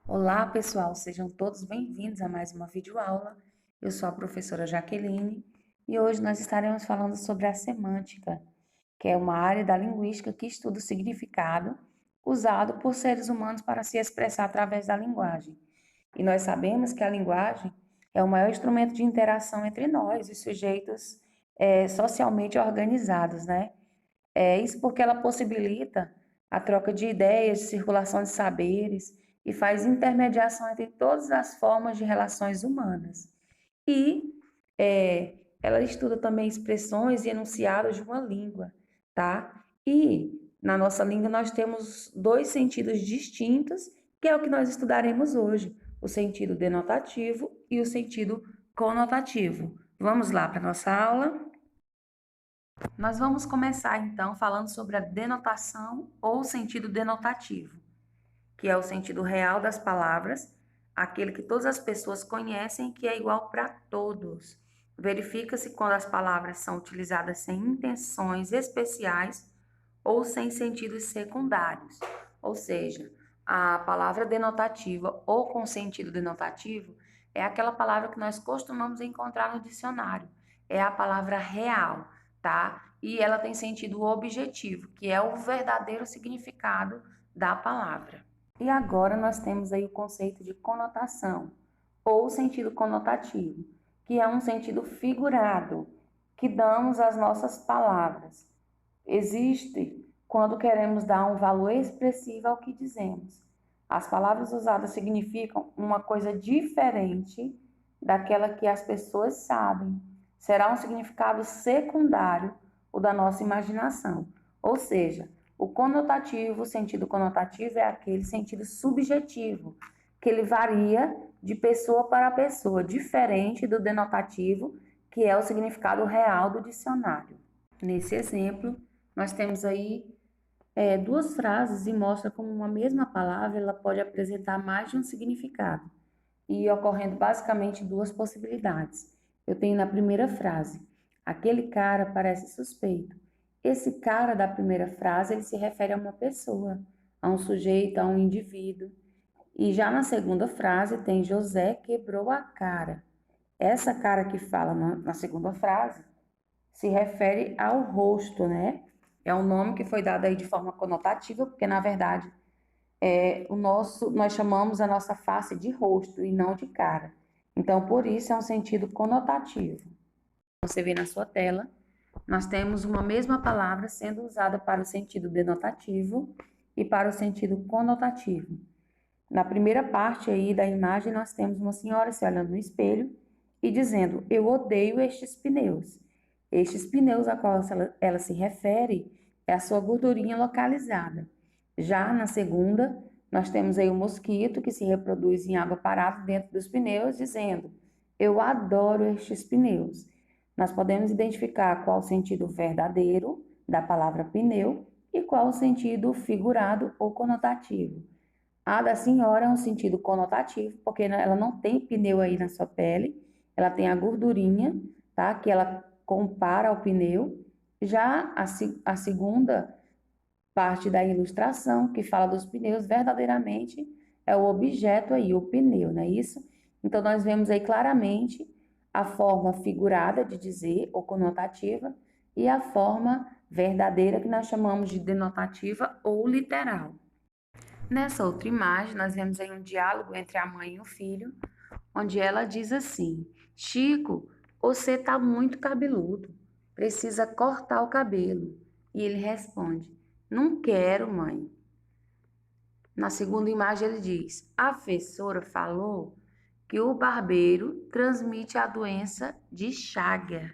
Olá, pessoal, sejam todos bem-vindos a mais uma videoaula. Eu sou a professora Jaqueline e hoje nós estaremos falando sobre a semântica, que é uma área da linguística que estuda o significado usado por seres humanos para se expressar através da linguagem. E nós sabemos que a linguagem é o maior instrumento de interação entre nós, os sujeitos socialmente organizados, né? Isso porque ela possibilita a troca de ideias, circulação de saberes e faz intermediação entre todas as formas de relações humanas. E ela estuda também expressões e enunciados de uma língua, tá? E na nossa língua nós temos dois sentidos distintos, que é o que nós estudaremos hoje: o sentido denotativo e o sentido conotativo. Vamos lá para a nossa aula? Nós vamos começar então falando sobre a denotação ou sentido denotativo, que é o sentido real das palavras, aquele que todas as pessoas conhecem e que é igual para todos. Verifica-se quando as palavras são utilizadas sem intenções especiais ou sem sentidos secundários. Ou seja, a palavra denotativa ou com sentido denotativo é aquela palavra que nós costumamos encontrar no dicionário. É a palavra real, tá? E ela tem sentido objetivo, que é o verdadeiro significado da palavra. E agora nós temos aí o conceito de conotação, ou sentido conotativo, que é um sentido figurado que damos às nossas palavras. Existe quando queremos dar um valor expressivo ao que dizemos. As palavras usadas significam uma coisa diferente daquela que as pessoas sabem. Será um significado secundário o da nossa imaginação. Ou seja, o conotativo, o sentido conotativo é aquele sentido subjetivo, que ele varia de pessoa para pessoa, diferente do denotativo, que é o significado real do dicionário. Nesse exemplo, nós temos aí duas frases e mostra como uma mesma palavra ela pode apresentar mais de um significado e ocorrendo basicamente duas possibilidades. Eu tenho na primeira frase: aquele cara parece suspeito. Esse cara da primeira frase ele se refere a uma pessoa, a um sujeito, a um indivíduo. E já na segunda frase tem José quebrou a cara. Essa cara que fala na segunda frase se refere ao rosto, né? É um nome que foi dado aí de forma conotativa, porque na verdade nós chamamos a nossa face de rosto e não de cara. Então, por isso é um sentido conotativo. Você vê na sua tela, nós temos uma mesma palavra sendo usada para o sentido denotativo e para o sentido conotativo. Na primeira parte aí da imagem, nós temos uma senhora se olhando no espelho e dizendo: eu odeio estes pneus. Estes pneus a qual ela se refere é a sua gordurinha localizada. Já na segunda, nós temos aí o mosquito que se reproduz em água parada dentro dos pneus, dizendo: eu adoro estes pneus. Nós podemos identificar qual o sentido verdadeiro da palavra pneu e qual o sentido figurado ou conotativo. A da senhora é um sentido conotativo, porque ela não tem pneu aí na sua pele, ela tem a gordurinha, tá? Que ela compara ao pneu. Já a segunda parte da ilustração, que fala dos pneus, verdadeiramente é o objeto aí, o pneu, não é isso? Então, nós vemos aí claramente a forma figurada de dizer, ou conotativa, e a forma verdadeira, que nós chamamos de denotativa ou literal. Nessa outra imagem, nós vemos aí um diálogo entre a mãe e o filho, onde ela diz assim: Chico, você tá muito cabeludo, precisa cortar o cabelo. E ele responde: não quero, mãe. Na segunda imagem, ele diz: a professora falou que o barbeiro transmite a doença de Chagas,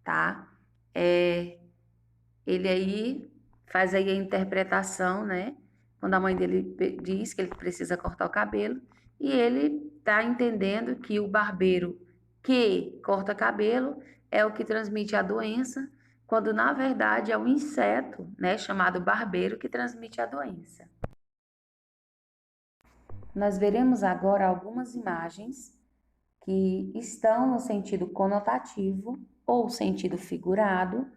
tá? Ele aí faz aí a interpretação, né? Quando a mãe dele diz que ele precisa cortar o cabelo, e ele está entendendo que o barbeiro que corta cabelo é o que transmite a doença, quando na verdade é o inseto, né, chamado barbeiro, que transmite a doença. Nós veremos agora algumas imagens que estão no sentido conotativo ou sentido figurado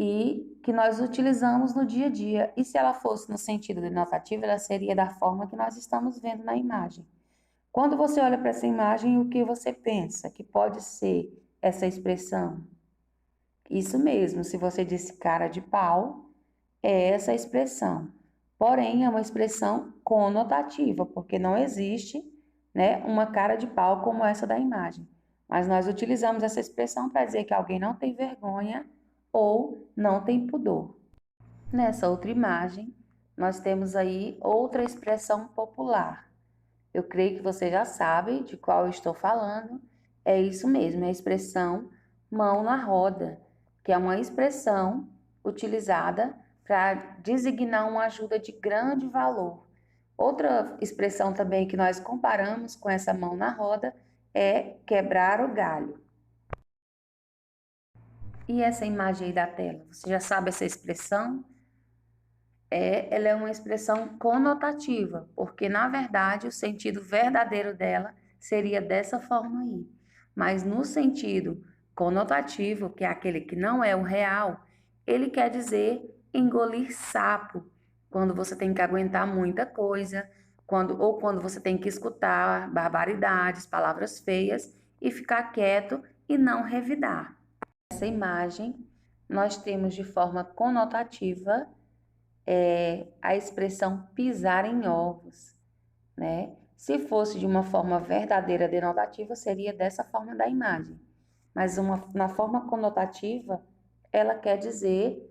e que nós utilizamos no dia a dia. E se ela fosse no sentido denotativo, ela seria da forma que nós estamos vendo na imagem. Quando você olha para essa imagem, o que você pensa que pode ser essa expressão? Isso mesmo, se você disse cara de pau, é essa expressão. Porém, é uma expressão conotativa, porque não existe, né, uma cara de pau como essa da imagem. Mas nós utilizamos essa expressão para dizer que alguém não tem vergonha ou não tem pudor. Nessa outra imagem, nós temos aí outra expressão popular. Eu creio que você já sabe de qual eu estou falando. É isso mesmo, é a expressão mão na roda, que é uma expressão utilizada para designar uma ajuda de grande valor. Outra expressão também que nós comparamos com essa mão na roda é quebrar o galho. E essa imagem aí da tela, você já sabe essa expressão? Ela é uma expressão conotativa, porque na verdade o sentido verdadeiro dela seria dessa forma aí. Mas no sentido conotativo, que é aquele que não é o real, ele quer dizer engolir sapo, quando você tem que aguentar muita coisa, ou quando você tem que escutar barbaridades, palavras feias e ficar quieto e não revidar. Essa imagem nós temos de forma conotativa a expressão pisar em ovos, né? Se fosse de uma forma verdadeira denotativa, seria dessa forma da imagem. Mas na forma conotativa, ela quer dizer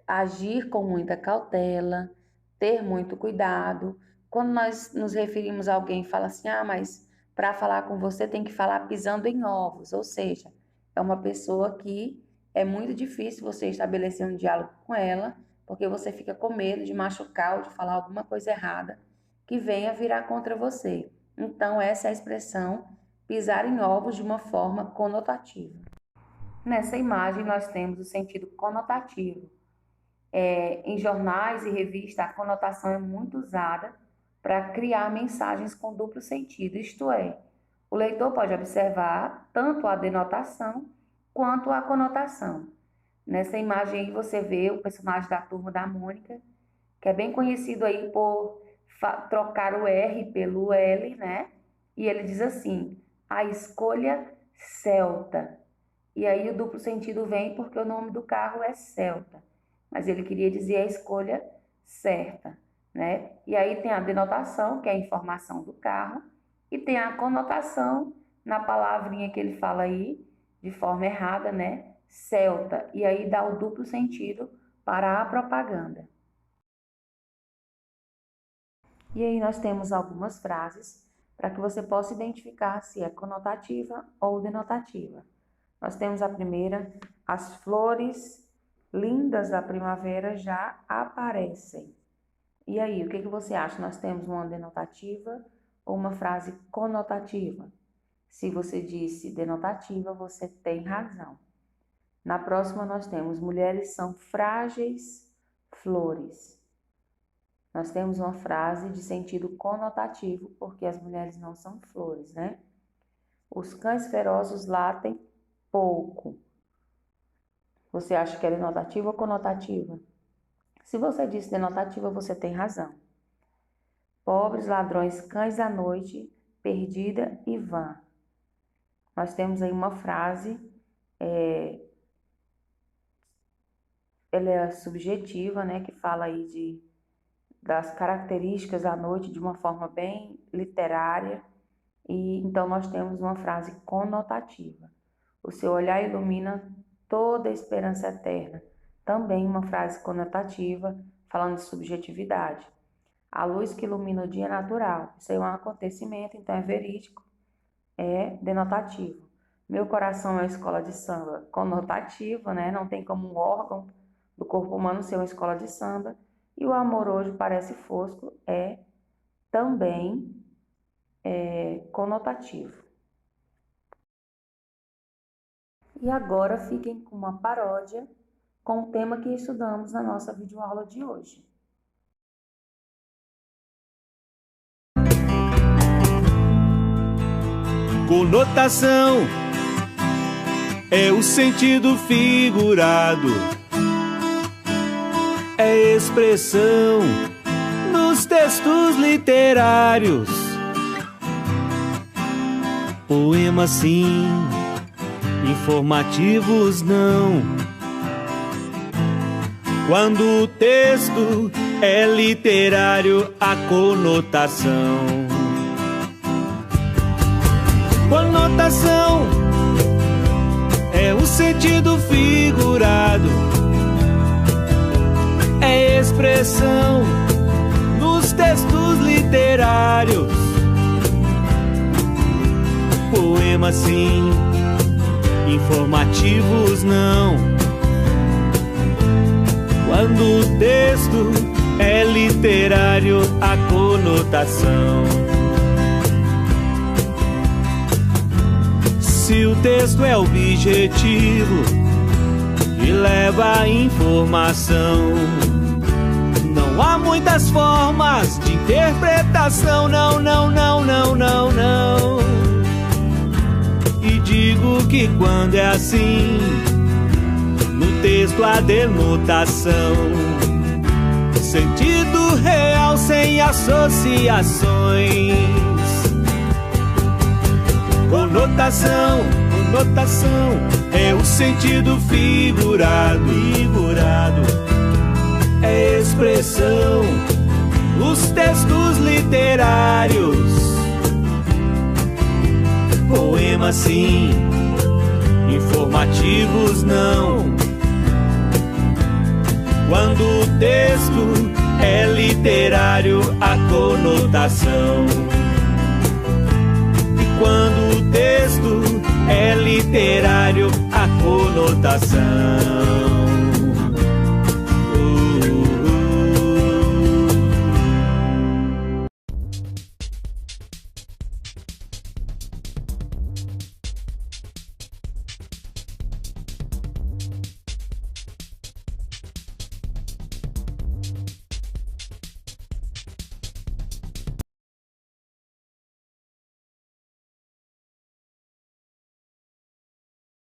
agir com muita cautela, ter muito cuidado. Quando nós nos referimos a alguém e fala assim, mas para falar com você tem que falar pisando em ovos, ou seja, é uma pessoa que é muito difícil você estabelecer um diálogo com ela, porque você fica com medo de machucar ou de falar alguma coisa errada que venha virar contra você. Então, essa é a expressão pisar em ovos de uma forma conotativa. Nessa imagem, nós temos o sentido conotativo. Em jornais e revistas, a conotação é muito usada para criar mensagens com duplo sentido, isto é, o leitor pode observar tanto a denotação quanto a conotação. Nessa imagem aí você vê o personagem da Turma da Mônica, que é bem conhecido aí por trocar o R pelo L, né? E ele diz assim, a escolha Celta. E aí o duplo sentido vem porque o nome do carro é Celta. Mas ele queria dizer a escolha certa, né? E aí tem a denotação, que é a informação do carro, e tem a conotação na palavrinha que ele fala aí, de forma errada, né? Celta, e aí dá o duplo sentido para a propaganda. E aí nós temos algumas frases para que você possa identificar se é conotativa ou denotativa. Nós temos a primeira, as flores lindas da primavera já aparecem. E aí, o que você acha? Nós temos uma denotativa ou uma frase conotativa? Se você disse denotativa, você tem razão. Na próxima, nós temos mulheres são frágeis flores. Nós temos uma frase de sentido conotativo, porque as mulheres não são flores, né? Os cães ferozes latem pouco. Você acha que é denotativa ou conotativa? Se você disse denotativa, você tem razão. Pobres ladrões, cães da noite, perdida e vã. Nós temos aí uma frase, ela é subjetiva, né, que fala aí das características da noite de uma forma bem literária, e então nós temos uma frase conotativa. O seu olhar ilumina toda a esperança eterna. Também uma frase conotativa, falando de subjetividade. A luz que ilumina o dia é natural. Isso é um acontecimento, então é verídico, é denotativo. Meu coração é uma escola de samba, conotativo, né? Não tem como um órgão do corpo humano ser uma escola de samba. E o amor hoje parece fosco, também conotativo. E agora fiquem com uma paródia com o tema que estudamos na nossa videoaula de hoje. Conotação é o sentido figurado é expressão nos textos literários. Poemas sim, informativos não. Quando o texto é literário, a conotação. Conotação é o sentido figurado, é expressão nos textos literários. Poemas sim, informativos não. Quando o texto é literário, a conotação. Se o texto é objetivo e leva a informação, não há muitas formas de interpretação, não, não, não, não, não, não. E digo que quando é assim, no texto há denotação, sentido real sem associações. Conotação, conotação é o sentido figurado, é expressão nos textos literários. Poemas sim, informativos não. Quando o texto é literário, a conotação. E quando o texto é literário, a conotação.